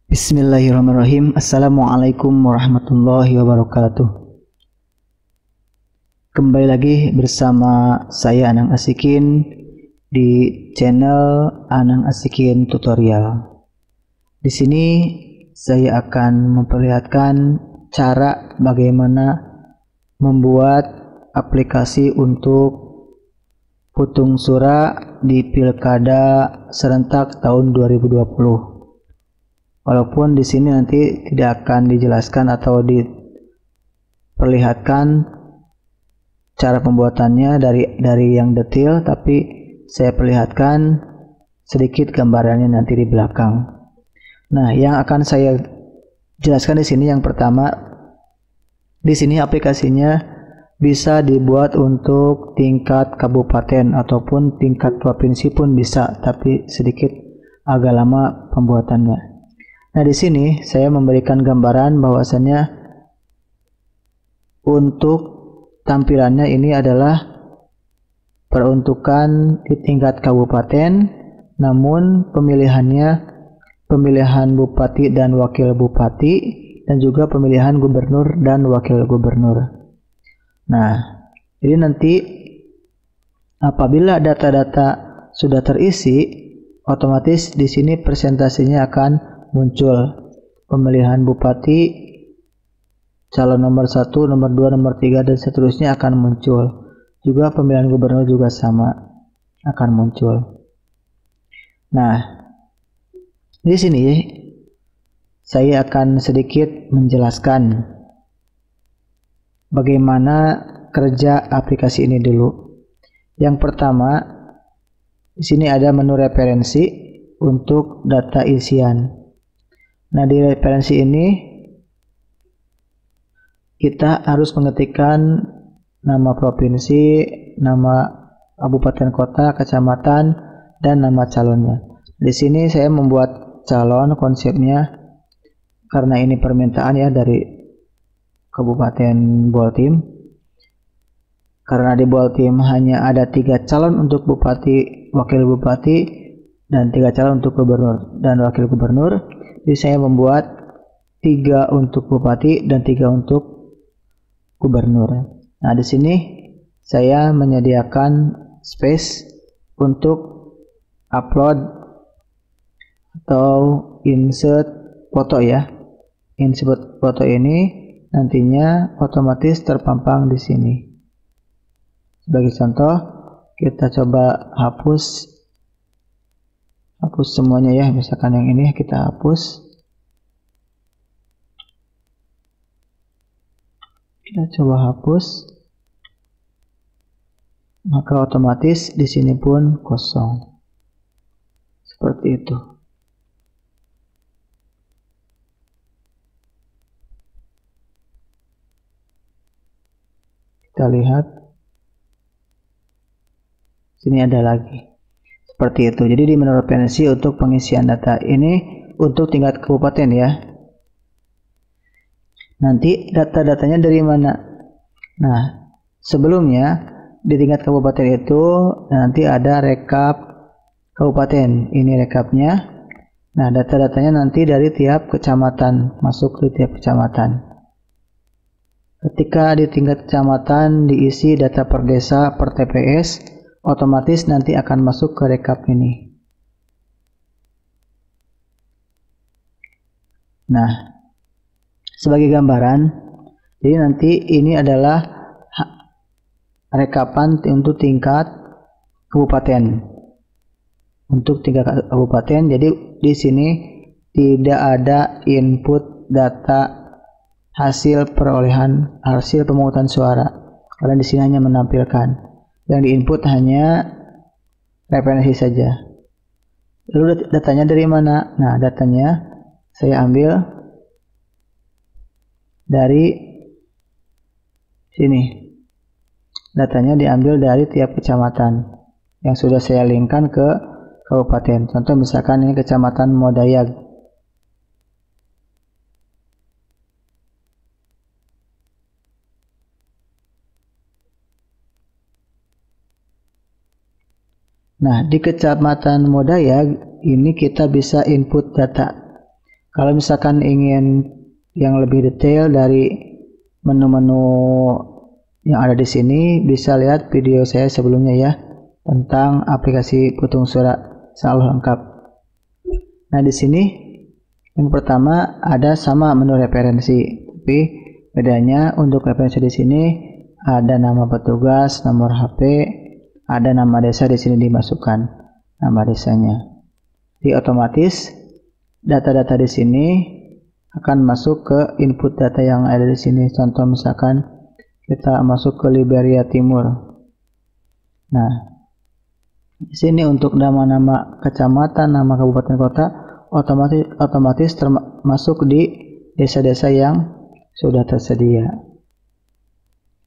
Bismillahirrahmanirrahim. Assalamualaikum warahmatullahi wabarakatuh. Kembali lagi bersama saya Anang Asikin di channel Anang Asikin Tutorial. Di sini saya akan memperlihatkan cara bagaimana membuat aplikasi untuk putung suara di Pilkada serentak tahun 2020. Walaupun di sini nanti tidak akan dijelaskan atau diperlihatkan cara pembuatannya dari yang detail, tapi saya perlihatkan sedikit gambarannya nanti di belakang. Nah, yang akan saya jelaskan di sini yang pertama, di sini aplikasinya bisa dibuat untuk tingkat kabupaten ataupun tingkat provinsi pun bisa, tapi sedikit agak lama pembuatannya. Nah, di sini saya memberikan gambaran bahwasannya untuk tampilannya ini adalah peruntukan di tingkat kabupaten, namun pemilihan bupati dan wakil bupati, dan juga pemilihan gubernur dan wakil gubernur. Nah, jadi nanti apabila data-data sudah terisi, otomatis di sini presentasinya akan muncul pemilihan bupati, calon nomor 1, nomor 2, nomor 3 dan seterusnya akan muncul. Juga pemilihan gubernur juga sama akan muncul. Nah, di sini saya akan sedikit menjelaskan bagaimana kerja aplikasi ini dulu. Yang pertama, di sini ada menu referensi untuk data isian. Nah, di referensi ini kita harus mengetikkan nama provinsi, nama kabupaten kota, kecamatan, dan nama calonnya. Di sini saya membuat calon konsepnya karena ini permintaan ya dari Kabupaten Boltim. Karena di Boltim hanya ada 3 calon untuk bupati, wakil bupati, dan 3 calon untuk gubernur dan wakil gubernur. Jadi saya membuat 3 untuk bupati dan 3 untuk gubernur. Nah, di sini saya menyediakan space untuk upload atau insert foto ya. Insert foto ini nantinya otomatis terpampang di sini. Sebagai contoh, kita coba hapus semuanya ya, misalkan yang ini kita hapus. Kita coba hapus, maka otomatis di sini pun kosong. Seperti itu. Kita lihat. Sini ada lagi. Seperti itu. Jadi di menu referensi untuk pengisian data ini untuk tingkat kabupaten ya. Nanti data-datanya dari mana? Nah, sebelumnya di tingkat kabupaten itu nanti ada rekap kabupaten. Ini rekapnya. Nah, data-datanya nanti dari tiap kecamatan, masuk ke tiap kecamatan. Ketika di tingkat kecamatan diisi data per desa, per TPS, otomatis nanti akan masuk ke rekap ini. Nah, sebagai gambaran, jadi nanti ini adalah rekapan untuk tingkat kabupaten. Untuk tingkat kabupaten, jadi di sini tidak ada input data hasil pemungutan suara, karena di sini hanya menampilkan. Yang diinput hanya referensi saja. Lalu datanya dari mana? Nah, datanya saya ambil dari sini. Datanya diambil dari tiap kecamatan yang sudah saya linkkan ke kabupaten. Contoh misalkan ini kecamatan Modayag. Nah, di kecamatan Modayag ini kita bisa input data Kalau misalkan ingin yang lebih detail dari menu-menu yang ada di sini, bisa lihat video saya sebelumnya ya, tentang aplikasi Putung Suara selalu lengkap. Nah, di sini yang pertama ada sama menu referensi, tapi bedanya untuk referensi di sini ada nama petugas, nomor HP, ada nama desa di sini dimasukkan nama desanya. Di otomatis data-data di sini akan masuk ke input data yang ada di sini. Contoh misalkan kita masuk ke Liberia Timur. Nah, di sini untuk nama-nama kecamatan, nama kabupaten kota otomatis termasuk di desa-desa yang sudah tersedia.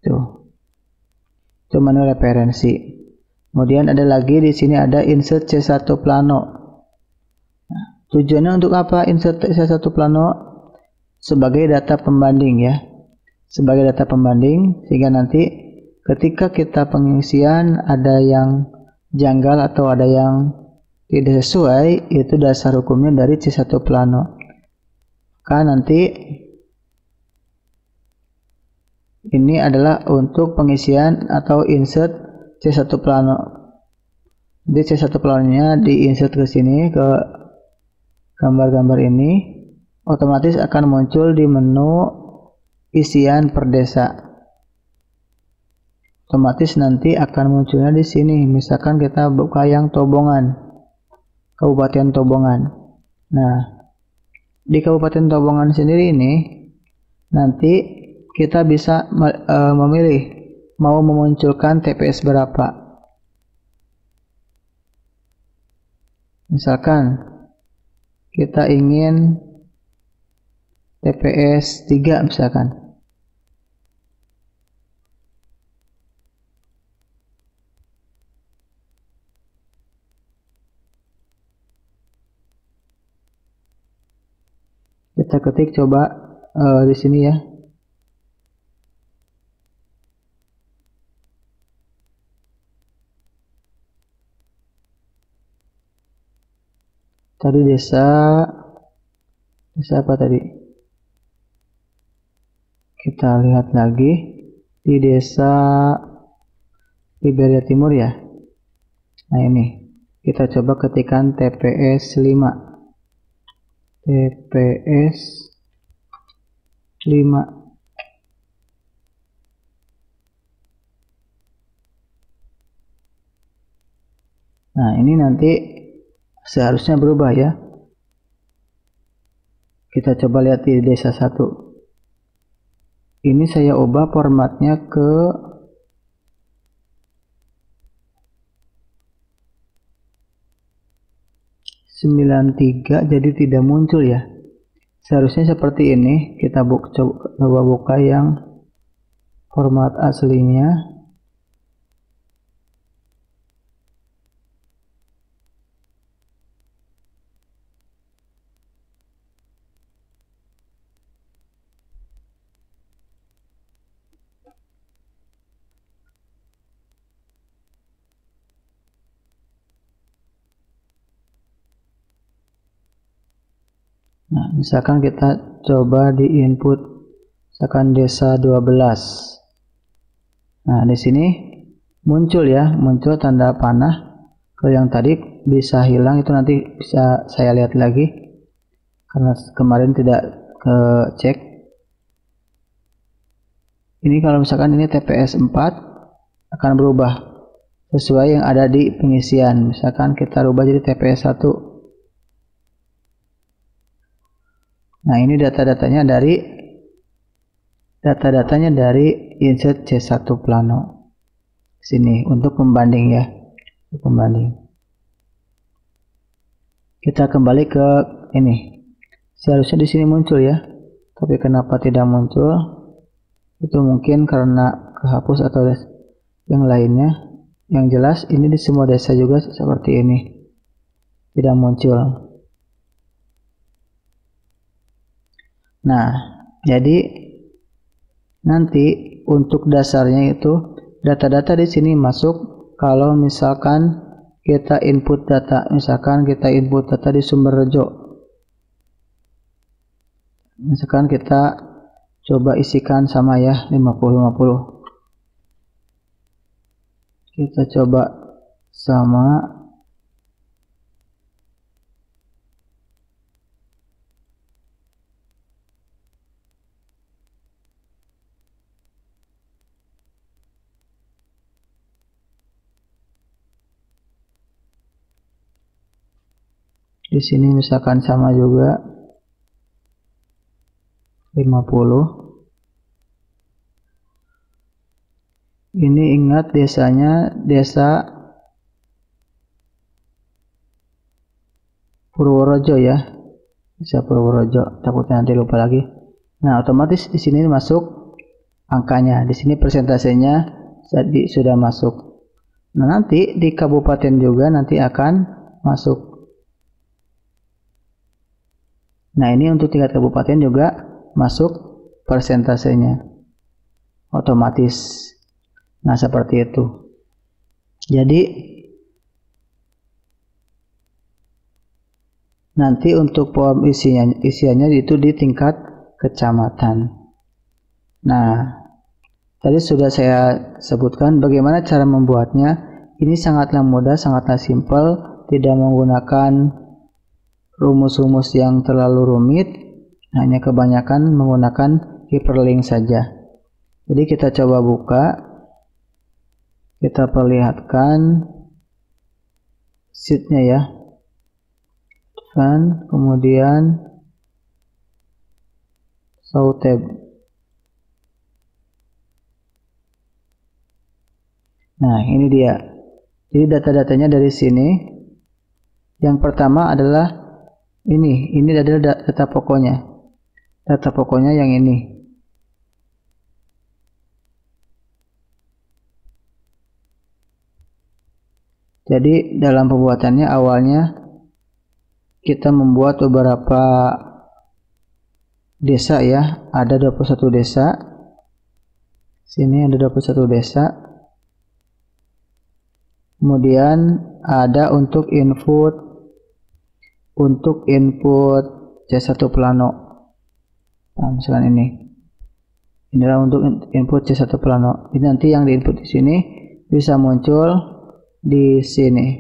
Tuh. Itu menu referensi. Kemudian ada lagi di sini ada insert C1 plano. Tujuannya untuk apa insert C1 plano? Sebagai data pembanding ya. Sebagai data pembanding sehingga nanti ketika kita pengisian ada yang janggal atau ada yang tidak sesuai, itu dasar hukumnya dari C1 plano. Maka nanti ini adalah untuk pengisian atau insert C1 plano. Jadi C1 planonya diinsert ke sini ke gambar-gambar ini, otomatis akan muncul di menu isian per desa. Otomatis nanti akan munculnya di sini. Misalkan kita buka yang Tobongan, Kabupaten Tobongan. Nah, di Kabupaten Tobongan sendiri ini nanti kita bisa memilih mau memunculkan TPS berapa. Misalkan kita ingin TPS 3 misalkan. Kita ketik coba di sini ya. Tadi desa apa tadi? Kita lihat lagi di desa Liberia Timur ya. Nah, ini kita coba ketikkan TPS 5. TPS 5. Nah, ini nanti seharusnya berubah ya. Kita coba lihat di desa 1. Ini saya ubah formatnya ke (93) jadi tidak muncul ya. Seharusnya seperti ini. Kita coba buka yang format aslinya. Nah, misalkan kita coba di input misalkan desa 12. Nah, di sini muncul ya, muncul tanda panah. Kalau yang tadi bisa hilang, itu nanti bisa saya lihat lagi karena kemarin tidak cek. Ini kalau misalkan ini TPS 4 akan berubah sesuai yang ada di pengisian. Misalkan kita rubah jadi TPS 1. Nah, ini data-datanya dari insert C1 plano. Sini untuk pembanding ya. Pembanding. Kita kembali ke ini. Seharusnya di sini muncul ya. Tapi kenapa tidak muncul? Itu mungkin karena kehapus atau yang lainnya. Yang jelas ini di semua desa juga seperti ini. Tidak muncul. Nah, jadi nanti untuk dasarnya itu data-data di sini masuk kalau misalkan kita input data, misalkan kita input data di Sumberjo. Misalkan kita coba isikan sama ya, 50-50. Kita coba sama. Di sini misalkan sama juga 50. Ini ingat desanya desa Purworejo ya. Desa Purworejo, takutnya nanti lupa lagi. Nah, otomatis di sini masuk angkanya. Di sini persentasenya jadi sudah masuk. Nah, nanti di kabupaten juga nanti akan masuk. Nah, ini untuk tingkat kabupaten juga masuk persentasenya otomatis. Nah, seperti itu. Jadi nanti untuk form isiannya itu di tingkat kecamatan. Nah, tadi sudah saya sebutkan bagaimana cara membuatnya. Ini sangatlah mudah, sangatlah simpel, tidak menggunakan rumus-rumus yang terlalu rumit, hanya kebanyakan menggunakan hyperlink saja. Jadi kita coba buka, kita perlihatkan sheetnya ya, dan kemudian show tab. Nah, ini dia. Jadi data-datanya dari sini. Yang pertama adalah ini adalah data pokoknya. Data pokoknya yang ini. Jadi dalam pembuatannya awalnya kita membuat beberapa desa ya. Ada 21 desa. Sini ada 21 desa. Kemudian ada untuk input C1 plano. Nah, misalkan inilah untuk input C1 plano. Ini nanti yang diinput di sini bisa muncul di sini.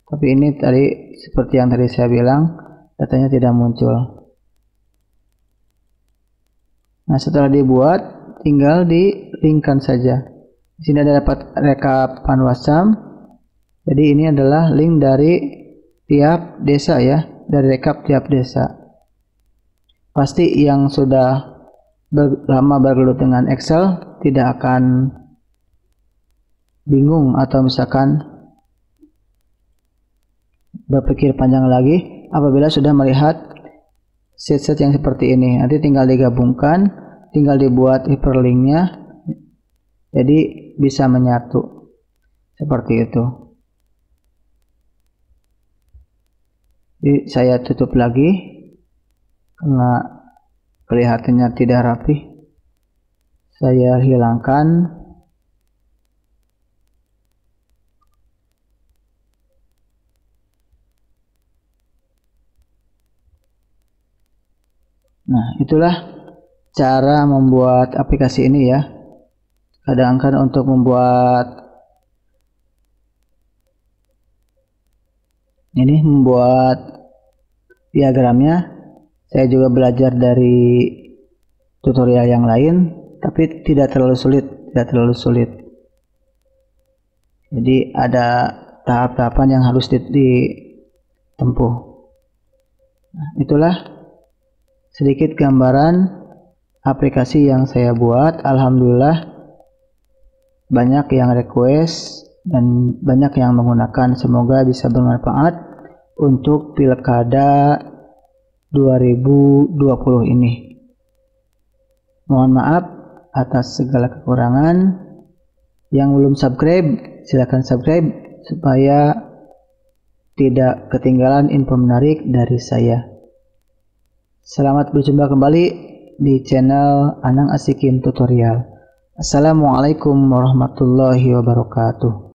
Tapi ini tadi seperti yang tadi saya bilang, datanya tidak muncul. Nah, setelah dibuat tinggal di-linkkan saja. Di sini ada dapat rekap Panwascam. Jadi ini adalah link dari tiap desa ya, dari rekap tiap desa. Pasti yang sudah lama bergelut dengan Excel tidak akan bingung atau misalkan berpikir panjang lagi apabila sudah melihat sheet-sheet yang seperti ini. Nanti tinggal digabungkan, tinggal dibuat hyperlinknya, jadi bisa menyatu seperti itu. Jadi saya tutup lagi karena kelihatannya tidak rapi. Saya hilangkan. Nah, itulah cara membuat aplikasi ini ya. Kadang-kadang untuk membuat diagramnya saya juga belajar dari tutorial yang lain, tapi tidak terlalu sulit. Jadi ada tahap-tahapan yang harus ditempuh. Nah, itulah sedikit gambaran aplikasi yang saya buat. Alhamdulillah banyak yang request dan banyak yang menggunakan. Semoga bisa bermanfaat untuk pilkada 2020 ini. Mohon maaf atas segala kekurangan. Yang belum subscribe silakan subscribe supaya tidak ketinggalan info menarik dari saya. Selamat berjumpa kembali di channel Anang Asikin Tutorial. Assalamualaikum warahmatullahi wabarakatuh.